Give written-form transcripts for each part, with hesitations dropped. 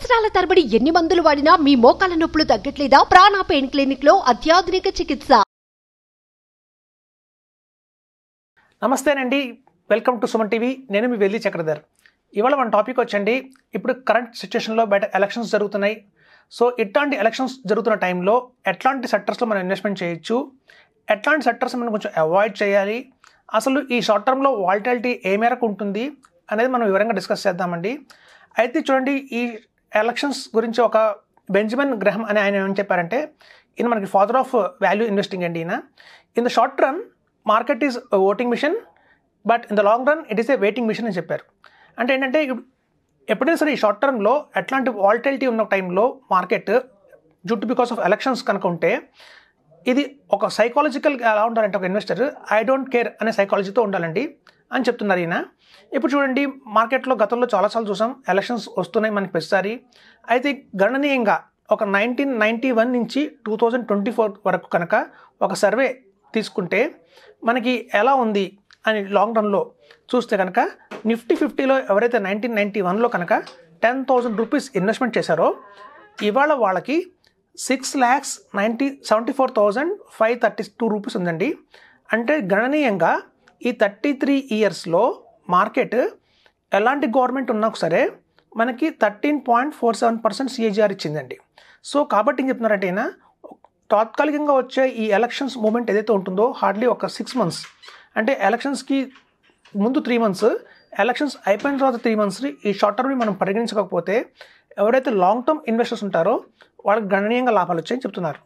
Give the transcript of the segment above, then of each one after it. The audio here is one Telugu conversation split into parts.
సంవత్సరాల తరబడి ఎన్ని మందులు వాడినా మీ మోకాల నొప్పులు తగ్గట్లేదా? ప్రాణ పెయిన్ క్లినిక్ లో అత్యాధునిక చికిత్స. నమస్తేనండి, వెల్కమ్ టు సుమన్ టీవీ. నేను మీ వెల్లి చక్రధర్. ఇవాళ మన టాపిక్ వచ్చండి, ఇప్పుడు కరెంట్ సిచ్యువేషన్లో బయట ఎలక్షన్స్ జరుగుతున్నాయి. సో ఇట్లాంటి ఎలక్షన్స్ జరుగుతున్న టైంలో ఎట్లాంటి సెక్టర్స్లో మనం ఇన్వెస్ట్మెంట్ చేయొచ్చు, ఎట్లాంటి సెక్టర్స్ మనం కొంచెం అవాయిడ్ చేయాలి, అసలు ఈ షార్ట్ టర్మ్లో వాలిటాలిటీ ఏ మేరకు ఉంటుంది అనేది మనం వివరంగా డిస్కస్ చేద్దామండి. అయితే చూడండి, ఈ ఎలక్షన్స్ గురించి ఒక బెంజమిన్ గ్రహం అని ఆయన ఏమని చెప్పారంటే, ఈయన మనకి ఫాదర్ ఆఫ్ వాల్యూ ఇన్వెస్టింగ్ అండి. ఈయన in the short run market is voting machine, but in the long run it is a weighing machine అని చెప్పారు. అంటే ఏంటంటే, ఎప్పుడైనా సరే ఈ షార్ట్ టర్మ్లో ఎట్లాంటి వాలిటాలిటీ ఉన్న టైంలో మార్కెట్ జుట్టు బికాస్ ఆఫ్ ఎలక్షన్స్ కనుక ఉంటే, ఇది ఒక సైకాలజికల్ ఎలా ఉండాలంటే, ఒక ఇన్వెస్టర్ ఐ డోంట్ కేర్ అనే సైకాలజీతో ఉండాలండి అని చెప్తున్నారు ఈయన. ఇప్పుడు చూడండి, మార్కెట్లో గతంలో చాలాసార్లు చూసాం, ఎలక్షన్స్ వస్తున్నాయి మనకి ప్రతిసారి. అయితే గణనీయంగా ఒక 1991 నుంచి 2024 వరకు కనుక ఒక సర్వే తీసుకుంటే మనకి ఎలా ఉంది అని లాంగ్ రన్లో చూస్తే కనుక, నిఫ్టీ 50లో ఎవరైతే 1991లో కనుక 10,000 రూపీస్ ఇన్వెస్ట్మెంట్ చేశారో, ఇవాళ వాళ్ళకి 6,74,532 రూపీస్ ఉందండి. అంటే గణనీయంగా ఈ 33 ఇయర్స్లో మార్కెట్ ఎలాంటి గవర్నమెంట్ ఉన్నా సరే మనకి 13.47% CAGR ఇచ్చిందండి. సో కాబట్టి ఏం చెప్తున్నారంటే, అయినా తాత్కాలికంగా వచ్చే ఈ ఎలక్షన్స్ మూమెంట్ ఏదైతే ఉంటుందో, హార్డ్లీ ఒక 6 months, అంటే ఎలక్షన్స్కి ముందు 3 months, ఎలక్షన్స్ అయిపోయిన తర్వాత 3 months ఈ షార్ట్ టర్మ్ని మనం పరిగణించకపోతే ఎవరైతే లాంగ్ టర్మ్ ఇన్వెస్టర్స్ ఉంటారో వాళ్ళకి గణనీయంగా లాభాలు వచ్చాయని చెప్తున్నారు.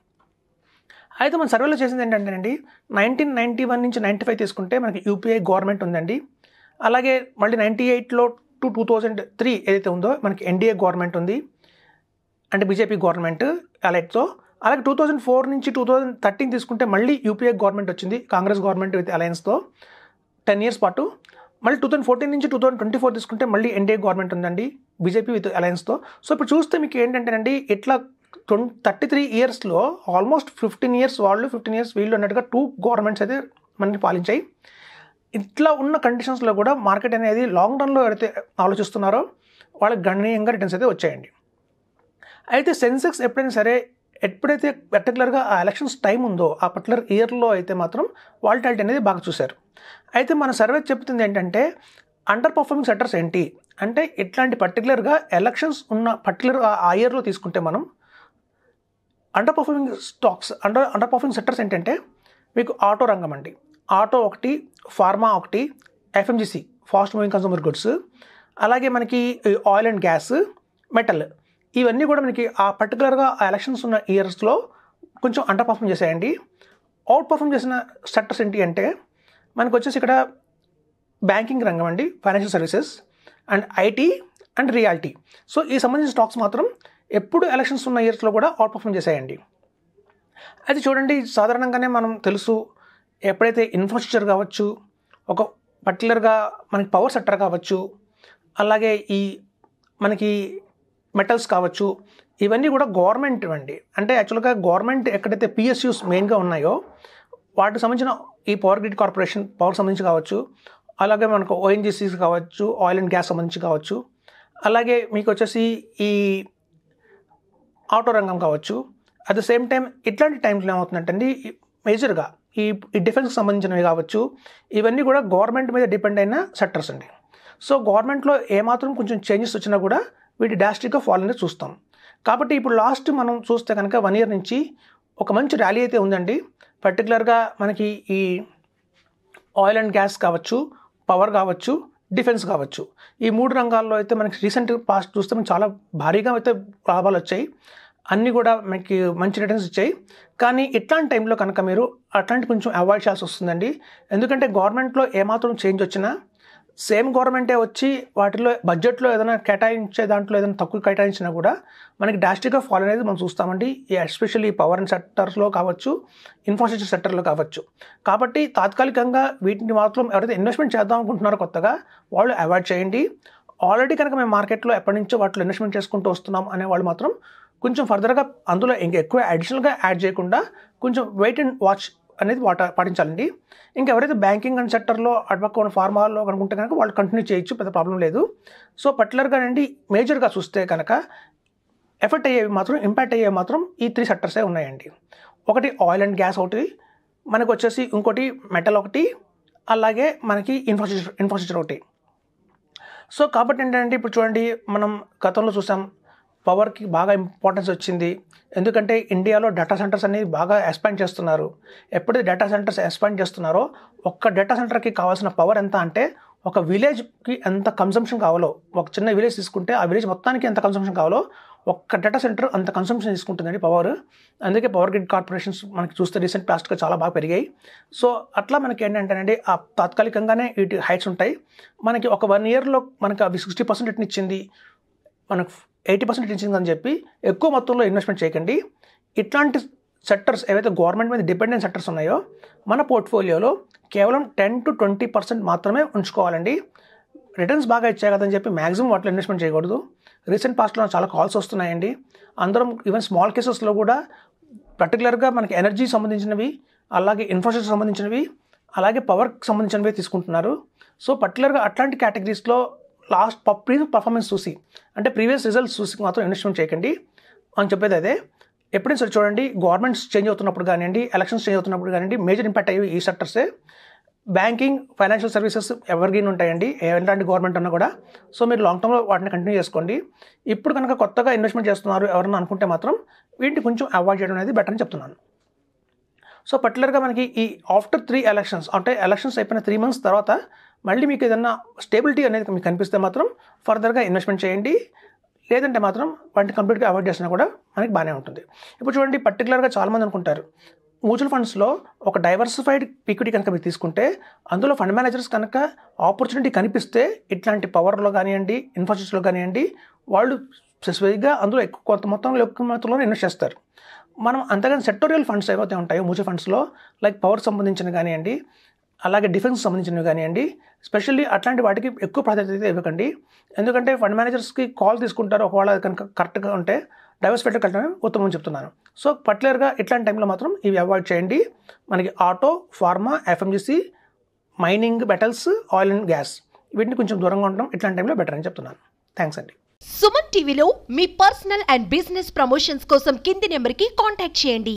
అయితే మన సర్వేలో చేసింది ఏంటంటేనండి, 1991 నుంచి 95 తీసుకుంటే మనకి యూపీఐ గవర్నమెంట్ ఉందండి. అలాగే మళ్ళీ 98లో టు 2003 ఏదైతే ఉందో మనకి ఎన్డీఏ గవర్నమెంట్ ఉంది, అంటే బీజేపీ గవర్నమెంట్ అలైట్తో. అలాగే 2004 నుంచి 2013 తీసుకుంటే మళ్ళీ యూపీఐ గవర్నమెంట్ వచ్చింది, కాంగ్రెస్ గవర్నమెంట్ విత్ అలయన్స్తో 10 years పాటు. మళ్ళీ 2014 నుంచి 2024 తీసుకుంటే మళ్ళీ ఎన్డీఏ గవర్నమెంట్ ఉందండి, బీజేపీ విత్ అలయన్స్తో. సో ఇప్పుడు చూస్తే మీకు ఏంటంటేనండి, ఇట్లా 33 ఇయర్స్లో ఆల్మోస్ట్ 15 years వాళ్ళు 15 years వీళ్ళు అన్నట్టుగా 2 గవర్నమెంట్స్ అయితే మనని పాలించాయి. ఇట్లా ఉన్న కండిషన్స్లో కూడా మార్కెట్ అనేది లాంగ్ రన్లో ఎవరైతే ఆలోచిస్తున్నారో వాళ్ళకి గణనీయంగా రిటర్న్స్ అయితే వచ్చాయండి. అయితే సెన్సెక్స్ ఎప్పుడైతే పర్టికులర్గా ఆ ఎలక్షన్స్ టైం ఉందో ఆ పర్టికులర్ ఇయర్లో అయితే మాత్రం వాలిటాలిటీ అనేది బాగా చూశారు. అయితే మన సర్వే చెప్తుంది ఏంటంటే, అండర్ పర్ఫార్మింగ్ సెక్టర్స్ ఏంటి అంటే, ఇట్లాంటి పర్టికులర్గా ఎలక్షన్స్ ఉన్న పర్టికులర్ ఆ ఇయర్లో తీసుకుంటే మనం under performing stocks, under performing sectors ఏంటంటే, మీకు ఆటో రంగం అండి, ఆటో ఒకటి, ఫార్మా ఒకటి, FMCG fast moving consumer goods, అలాగే మనకి ఆయిల్ అండ్ గ్యాస్, మెటల్, ఇవన్నీ కూడా మనకి ఆ పర్టికులర్గా ఆ ఎలక్షన్స్ ఉన్న ఇయర్స్లో కొంచెం అండర్ పర్ఫార్మ్ చేసాయండి. అవుట్ పర్ఫార్మ్ చేసిన సెక్టర్స్ ఏంటి అంటే, మనకు వచ్చేసి ఇక్కడ బ్యాంకింగ్ రంగం అండి, financial services and IT and reality. So ఈ సంబంధించిన స్టాక్స్ మాత్రం ఎప్పుడు ఎలక్షన్స్ ఉన్న ఇయర్స్లో కూడా అవుట్ పర్ఫార్మ్ చేసాయండి. అయితే చూడండి, సాధారణంగానే మనం తెలుసు, ఎప్పుడైతే ఇన్ఫ్రాస్ట్రక్చర్ కావచ్చు, ఒక పర్టికులర్గా మనకి పవర్ సెక్టర్ కావచ్చు, అలాగే ఈ మనకి మెటల్స్ కావచ్చు, ఇవన్నీ కూడా గవర్నమెంట్ అండి. అంటే యాక్చువల్గా గవర్నమెంట్ ఎక్కడైతే పిఎస్యూస్ మెయిన్గా ఉన్నాయో వాటికి సంబంధించిన ఈ పవర్ గ్రిడ్ కార్పొరేషన్ పవర్ సంబంధించి కావచ్చు, అలాగే మనకు ఓఎన్జీసీస్ కావచ్చు, ఆయిల్ అండ్ గ్యాస్ సంబంధించి కావచ్చు, అలాగే మీకు వచ్చేసి ఈ ఆటో రంగం కావచ్చు. అట్ ద సేమ్ టైం ఇట్లాంటి టైంలో ఏమవుతుందంటే, మేజర్గా ఈ డిఫెన్స్కి సంబంధించినవి కావచ్చు, ఇవన్నీ కూడా గవర్నమెంట్ మీద డిపెండ్ అయిన సెక్టర్స్ అండి. సో గవర్నమెంట్లో ఏమాత్రం కొంచెం చేంజెస్ వచ్చినా కూడా వీటి డ్రాస్టిక్గా ఫాల్ అనేది చూస్తాం. కాబట్టి ఇప్పుడు లాస్ట్ మనం చూస్తే కనుక 1 year నుంచి ఒక మంచి ర్యాలీ అయితే ఉందండి. పర్టికులర్గా మనకి ఈ ఆయిల్ అండ్ గ్యాస్ కావచ్చు, పవర్ కావచ్చు, డిఫెన్స్ కావచ్చు, ఈ 3 రంగాల్లో అయితే మనకి రీసెంట్ పాస్ట్ చూస్తే మనకి చాలా భారీగా అయితే లాభాలు వచ్చాయి, అన్నీ కూడా మనకి మంచి రిటర్న్స్ ఇచ్చాయి. కానీ ఇట్లాంటి టైంలో కనుక మీరు అట్లాంటి కొంచెం అవాయిడ్ చేయాల్సి వస్తుందండి. ఎందుకంటే గవర్నమెంట్లో ఏమాత్రం చేంజ్ వచ్చినా సేమ్ గవర్నమెంటే వచ్చి వాటిలో బడ్జెట్లో ఏదైనా కేటాయించే దాంట్లో ఏదైనా తక్కువ కేటాయించినా కూడా మనకి డ్రాస్టిక్గా ఫాల్ అనేది మనం చూస్తామండి, ఎస్పెషల్లీ పవర్ అండ్ సెక్టర్స్లో కావచ్చు, ఇన్ఫ్రాస్ట్రక్చర్ సెక్టర్లో కావచ్చు. కాబట్టి తాత్కాలికంగా వీటిని మాత్రం ఎవరైతే ఇన్వెస్ట్మెంట్ చేద్దాం అనుకుంటున్నారో కొత్తగా, వాళ్ళు అవాయిడ్ చేయండి. ఆల్రెడీ కనుక మేము మార్కెట్లో ఎప్పటి నుంచో వాటిలో ఇన్వెస్ట్మెంట్ చేసుకుంటూ వస్తున్నాం అనే వాళ్ళు మాత్రం కొంచెం ఫర్దర్గా అందులో ఇంకా ఎక్కువ అడిషనల్గా యాడ్ చేయకుండా కొంచెం వెయిట్ అండ్ వాచ్ అనేది పాటించాలండి. ఇంకా ఎవరైతే బ్యాంకింగ్ అండ్ సెక్టర్లో అటుపక్క ఫార్మాల్లో కనుకుంటే కనుక వాళ్ళు కంటిన్యూ చేయొచ్చు, పెద్ద ప్రాబ్లం లేదు. సో పర్టికులర్గా అండి మేజర్గా చూస్తే కనుక ఎఫెక్ట్ అయ్యేవి మాత్రం, ఇంపాక్ట్ అయ్యేవి మాత్రం ఈ 3 సెక్టర్సే ఉన్నాయండి. ఒకటి ఆయిల్ అండ్ గ్యాస్ ఒకటి, మనకు వచ్చేసి ఇంకోటి మెటల్ ఒకటి, అలాగే మనకి ఇన్ఫ్రాస్ట్రక్చర్ ఒకటి. సో కాబట్టి ఏంటంటే ఇప్పుడు చూడండి, మనం గతంలో చూసాం పవర్కి బాగా ఇంపార్టెన్స్ వచ్చింది. ఎందుకంటే ఇండియాలో డేటా సెంటర్స్ అనేది బాగా ఎక్స్పాండ్ చేస్తున్నారు. ఎప్పుడైతే డేటా సెంటర్స్ ఎక్స్పాండ్ చేస్తున్నారో ఒక్క డేటా సెంటర్కి కావాల్సిన పవర్ ఎంత అంటే ఒక విలేజ్కి ఎంత కన్సంప్షన్ కావాలో, ఒక చిన్న విలేజ్ తీసుకుంటే ఆ విలేజ్ మొత్తానికి ఎంత కన్సంప్షన్ కావాలో ఒక్క డేటా సెంటర్ అంత కన్సంప్షన్ తీసుకుంటుందండి పవర్. అందుకే పవర్ గ్రిడ్ కార్పొరేషన్స్ మనకి చూస్తే రీసెంట్ పాస్ట్గా చాలా బాగా పెరిగాయి. సో అట్లా మనకి ఏంటంటేనండి ఆ తాత్కాలికంగానే వీటి హైట్స్ ఉంటాయి. మనకి ఒక 1 ఇయర్లో మనకి అవి 60% రిటర్న్ ఇచ్చింది, మనకు 80% రిటర్న్ ఇచ్చింది అని చెప్పి ఎక్కువ మొత్తంలో ఇన్వెస్ట్మెంట్ చేయకండి. ఇట్లాంటి సెక్టర్స్ ఏవైతే గవర్నమెంట్ మీద డిపెండెంట్ సెక్టర్స్ ఉన్నాయో మన పోర్ట్ఫోలియోలో కేవలం 10 to 20% మాత్రమే ఉంచుకోవాలండి. రిటర్న్స్ బాగా ఇచ్చాయి కదని చెప్పి మ్యాక్సిమం వాటిలో ఇన్వెస్ట్మెంట్ చేయకూడదు. రీసెంట్ పాస్ట్లో చాలా కాల్స్ వస్తున్నాయండి. అందరం ఈవెన్ స్మాల్ కేసెస్లో కూడా పర్టికులర్గా మనకి ఎనర్జీ సంబంధించినవి, అలాగే ఇన్ఫ్రాస్ట్రక్చర్ సంబంధించినవి, అలాగే పవర్కి సంబంధించినవి తీసుకుంటున్నారు. సో పర్టికులర్గా అట్లాంటి కేటగిరీస్లో లాస్ట్ ప్రీవియస్ పర్ఫార్మెన్స్ చూసి, అంటే ప్రీవియస్ రిజల్ట్స్ చూసి మాత్రం ఇన్వెస్ట్మెంట్ చేయకండి అని చెప్పేది అదే. ఎప్పుడైనా సరే చూడండి, గవర్నమెంట్స్ చేంజ్ అవుతున్నప్పుడు కానివ్వండి, ఎలక్షన్స్ చేంజ్ అవుతున్నప్పుడు కానివ్వండి, మేజర్ ఇంపాక్ట్ అయ్యేవి ఈ సెక్టర్సే. బ్యాంకింగ్, ఫైనాన్షియల్ సర్వీసెస్ ఎవర్గ్రీన్ ఉంటాయండి ఎలాంటి గవర్నమెంట్ అన్నా కూడా. సో మీరు లాంగ్ టర్మ్లో వాటిని కంటిన్యూ చేసుకోండి. ఇప్పుడు కనుక కొత్తగా ఇన్వెస్ట్మెంట్ చేస్తున్నారు ఎవరన్నా అనుకుంటే మాత్రం వీటిని కొంచెం అవాయిడ్ చేయడం అనేది బెటర్ అని చెప్తున్నాను. సో పర్టికులర్గా మనకి ఈ ఆఫ్టర్ 3 ఎలక్షన్స్, అంటే ఎలక్షన్స్ అయిపోయిన 3 months తర్వాత మళ్ళీ మీకు ఏదన్నా స్టేబిలిటీ అనేది మీకు కనిపిస్తే మాత్రం ఫర్దర్గా ఇన్వెస్ట్మెంట్ చేయండి. లేదంటే మాత్రం వాటిని కంప్లీట్గా అవాయిడ్ చేసినా కూడా మనకి బాగానే ఉంటుంది. ఇప్పుడు చూడండి, పర్టికులర్గా చాలామంది అనుకుంటారు మ్యూచువల్ ఫండ్స్లో ఒక డైవర్సిఫైడ్ ఈక్విటీ కనుక మీరు తీసుకుంటే అందులో ఫండ్ మేనేజర్స్ కనుక ఆపర్చునిటీ కనిపిస్తే ఇట్లాంటి పవర్లో కానివ్వండి, ఇన్ఫ్రాస్ట్రక్చర్లో కానివ్వండి, వాళ్ళు స్పెసిఫిక్గా అందులో ఎక్కువ మొత్తంలో ఇన్వెస్ట్ చేస్తారు. మనం అంతగాని సెక్టోరియల్ ఫండ్స్ ఏవైతే ఉంటాయో మ్యూచువల్ ఫండ్స్లో, లైక్ పవర్ సంబంధించినవి కానివ్వండి, అలాగే డిఫెన్స్ సంబంధించినవి కానివ్వండి, స్పెషల్లీ అట్లాంటి వాటికి ఎక్కువ ప్రాధాన్యత అయితే ఇవ్వకండి. ఎందుకంటే ఫండ్ మేనేజర్స్కి కాల్ తీసుకుంటారు, ఒకవేళ కనుక కరెక్ట్గా ఉంటే డైవర్సిఫైడ్ కట్టడమే ఉత్తమం చెప్తున్నాను. సో పర్టికులర్గా ఇట్లాంటి టైంలో మాత్రం ఇవి అవాయిడ్ చేయండి. మనకి auto, pharma, FMCG, mining, metals, oil and gas, వీటిని కొంచెం దూరంగా ఉండడం ఇట్లాంటి టైంలో బెటర్ అని చెప్తున్నాను. థ్యాంక్స్ అండి. సుమన్ టీవీలో మీ పర్సనల్ అండ్ బిజినెస్ ప్రమోషన్స్ కోసం కింది నెంబర్కి కాంటాక్ట్ చేయండి.